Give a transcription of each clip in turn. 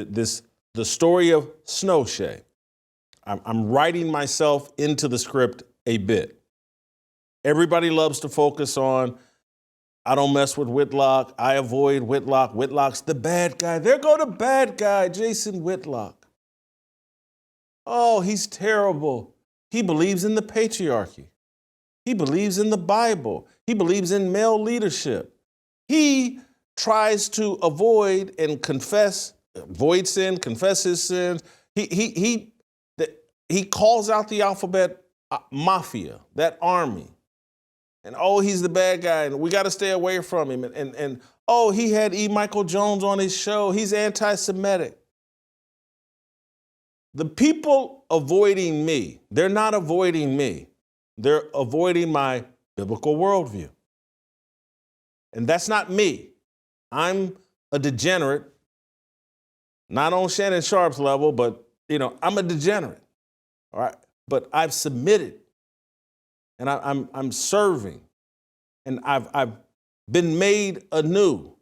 The story of Snowshay. I'm writing myself into the script a bit. Everybody loves to focus on, I don't mess with Whitlock. I avoid Whitlock. Whitlock's the bad guy. There go the bad guy, Jason Whitlock. Oh, he's terrible. He believes in the patriarchy. He believes in the Bible. He believes in male leadership. He tries to avoid and avoid sin, confess his sins. He calls out the alphabet mafia, that army. And, oh, he's the bad guy, and we got to stay away from him. And oh, he had E. Michael Jones on his show. He's anti-Semitic. The people avoiding me, they're not avoiding me. They're avoiding my biblical worldview. And that's not me. I'm a degenerate, not on Shannon Sharpe's level, but, I'm a degenerate. All right. But I've submitted. And I'm serving, and I've been made anew.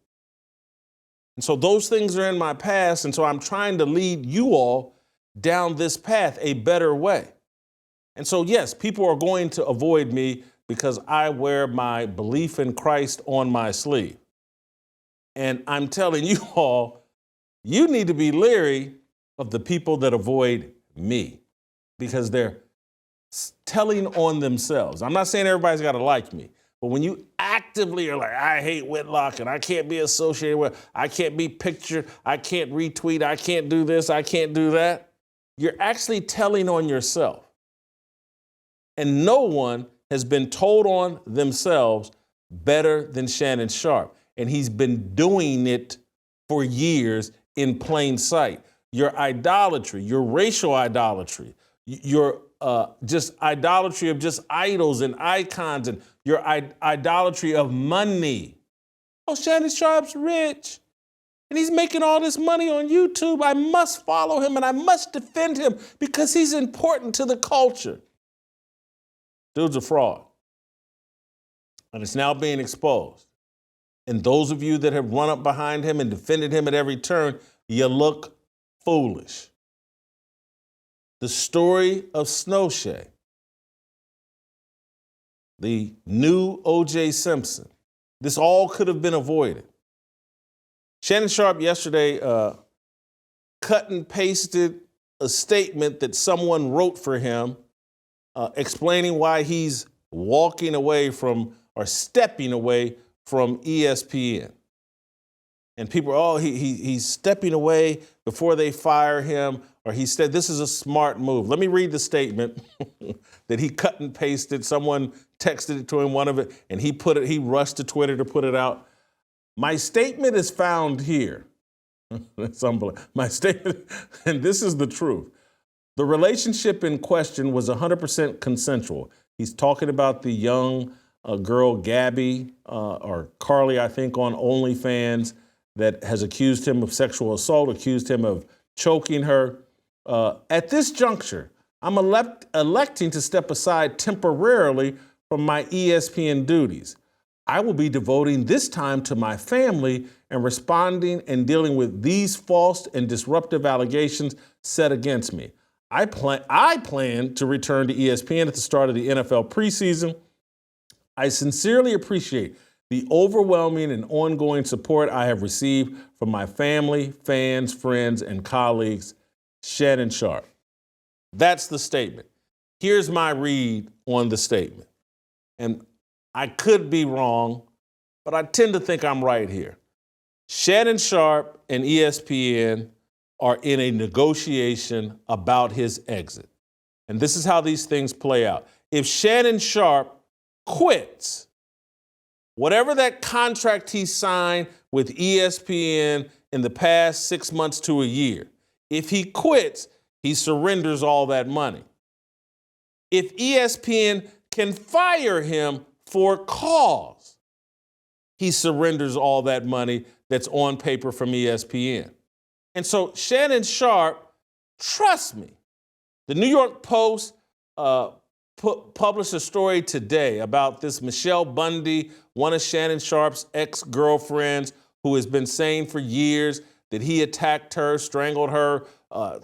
And so those things are in my past, and so I'm trying to lead you all down this path a better way. And so, yes, people are going to avoid me because I wear my belief in Christ on my sleeve. And I'm telling you all, you need to be leery of the people that avoid me because they're telling on themselves. I'm not saying everybody's got to like me, but when you actively are like, I hate Whitlock and I can't be associated with, I can't be pictured, I can't retweet, I can't do this, I can't do that, you're actually telling on yourself. And no one has been told on themselves better than Shannon Sharpe. And he's been doing it for years in plain sight. Your idolatry, your racial idolatry, your just idolatry of just idols and icons, and your idolatry of money. Oh, Shannon Sharpe's rich, and he's making all this money on YouTube. I must follow him, and I must defend him because he's important to the culture. Dude's a fraud, and it's now being exposed. And those of you that have run up behind him and defended him at every turn, you look foolish. The story of Snowshay, the new O.J. Simpson, this all could have been avoided. Shannon Sharpe yesterday cut and pasted a statement that someone wrote for him explaining why he's walking away from or stepping away from ESPN. And people, he's stepping away before they fire him, or he said this is a smart move. Let me read the statement that he cut and pasted. Someone texted it to him, one of it, and he rushed to Twitter to put it out. My statement is found here. It's unbelievable. My statement, and this is the truth. The relationship in question was 100% consensual. He's talking about the young girl, Gabby, or Carly, I think, on OnlyFans, that has accused him of sexual assault, accused him of choking her. At this juncture, I'm electing to step aside temporarily from my ESPN duties. I will be devoting this time to my family and responding and dealing with these false and disruptive allegations set against me. I plan to return to ESPN at the start of the NFL preseason. I sincerely appreciate the overwhelming and ongoing support I have received from my family, fans, friends, and colleagues. Shannon Sharpe. That's the statement. Here's my read on the statement. And I could be wrong, but I tend to think I'm right here. Shannon Sharpe and ESPN are in a negotiation about his exit. And this is how these things play out. If Shannon Sharpe quits, whatever that contract he signed with ESPN in the past 6 months to a year, if he quits, he surrenders all that money. If ESPN can fire him for cause, he surrenders all that money that's on paper from ESPN. And so Shannon Sharpe, trust me, the New York Post published a story today about this Michelle Bundy, one of Shannon Sharpe's ex-girlfriends, who has been saying for years that he attacked her, strangled her,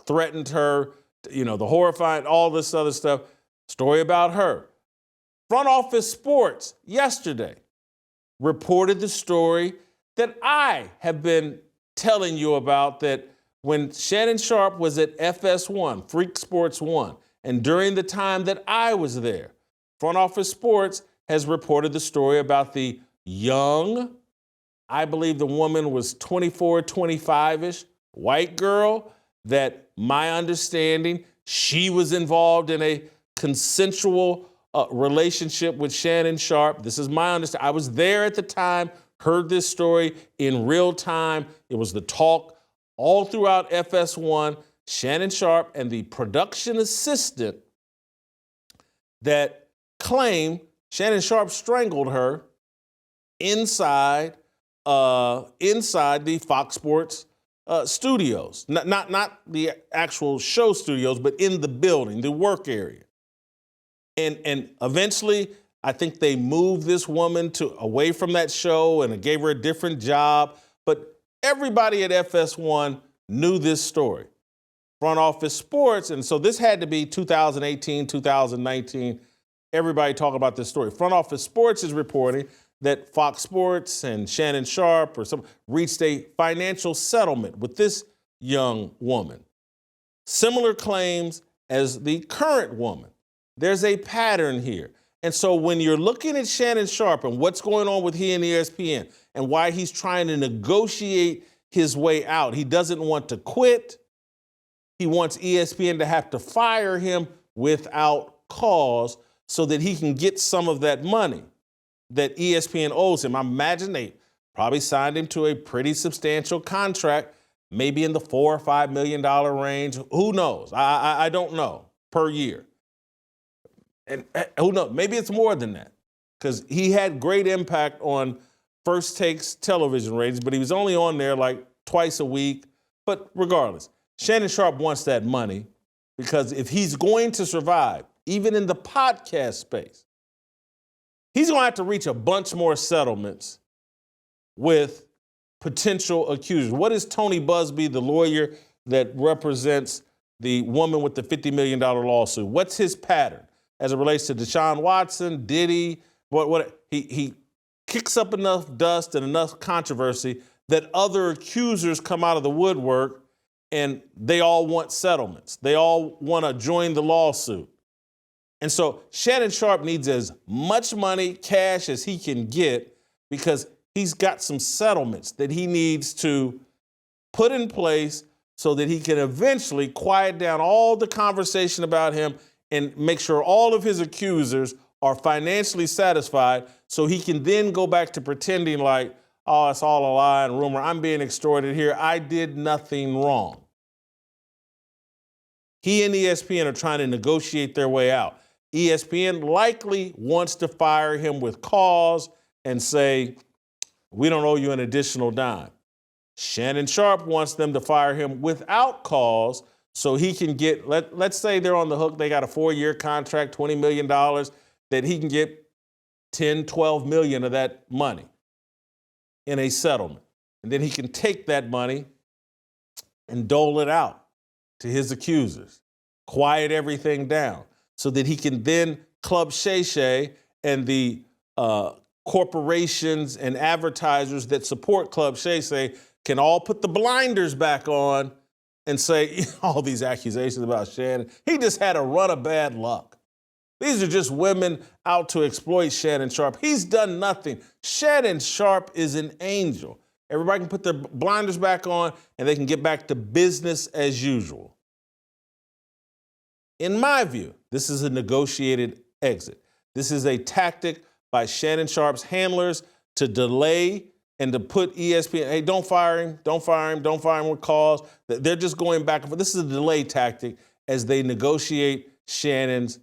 threatened her, the horrifying, all this other stuff. Story about her. Front Office Sports yesterday reported the story that I have been telling you about, that when Shannon Sharpe was at FS1, Freak Sports 1, and during the time that I was there, Front Office Sports has reported the story about the young, I believe the woman was 24, 25-ish, white girl, that my understanding, she was involved in a consensual relationship with Shannon Sharpe. This is my understanding. I was there at the time, heard this story in real time. It was the talk all throughout FS1. Shannon Sharpe and the production assistant that claimed Shannon Sharpe strangled her inside the Fox Sports studios. Not the actual show studios, but in the building, the work area. And eventually, I think they moved this woman away from that show and gave her a different job. But everybody at FS1 knew this story. Front Office Sports, and so this had to be 2018, 2019. Everybody talking about this story. Front Office Sports is reporting that Fox Sports and Shannon Sharpe reached a financial settlement with this young woman. Similar claims as the current woman. There's a pattern here. And so when you're looking at Shannon Sharpe and what's going on with he and ESPN and why he's trying to negotiate his way out, he doesn't want to quit. He wants ESPN to have to fire him without cause so that he can get some of that money that ESPN owes him. I imagine they probably signed him to a pretty substantial contract, maybe in the $4 or $5 million range. Who knows? I don't know, per year. And who knows? Maybe it's more than that, because he had great impact on First Take's television ratings, but he was only on there like twice a week. But regardless, Shannon Sharpe wants that money, because if he's going to survive, even in the podcast space, he's going to have to reach a bunch more settlements with potential accusers. What is Tony Busby, the lawyer that represents the woman with the $50 million lawsuit? What's his pattern as it relates to Deshaun Watson, Diddy? He kicks up enough dust and enough controversy that other accusers come out of the woodwork, and they all want settlements. They all want to join the lawsuit. And so Shannon Sharpe needs as much money, cash, as he can get, because he's got some settlements that he needs to put in place so that he can eventually quiet down all the conversation about him and make sure all of his accusers are financially satisfied, so he can then go back to pretending like, oh, it's all a lie and rumor. I'm being extorted here. I did nothing wrong. He and ESPN are trying to negotiate their way out. ESPN likely wants to fire him with cause and say, we don't owe you an additional dime. Shannon Sharpe wants them to fire him without cause so he can get, let's say they're on the hook, they got a 4-year contract, $20 million, that he can get 10, 12 million of that money in a settlement. And then he can take that money and dole it out to his accusers, quiet everything down, so that he can then Club Shay Shay and the corporations and advertisers that support Club Shay Shay can all put the blinders back on and say, all these accusations about Shannon, he just had a run of bad luck. These are just women out to exploit Shannon Sharpe. He's done nothing. Shannon Sharpe is an angel. Everybody can put their blinders back on and they can get back to business as usual. In my view, this is a negotiated exit. This is a tactic by Shannon Sharpe's handlers to delay and to put ESPN, hey, don't fire him, don't fire him, don't fire him with cause. They're just going back and forth. This is a delay tactic as they negotiate Shannon's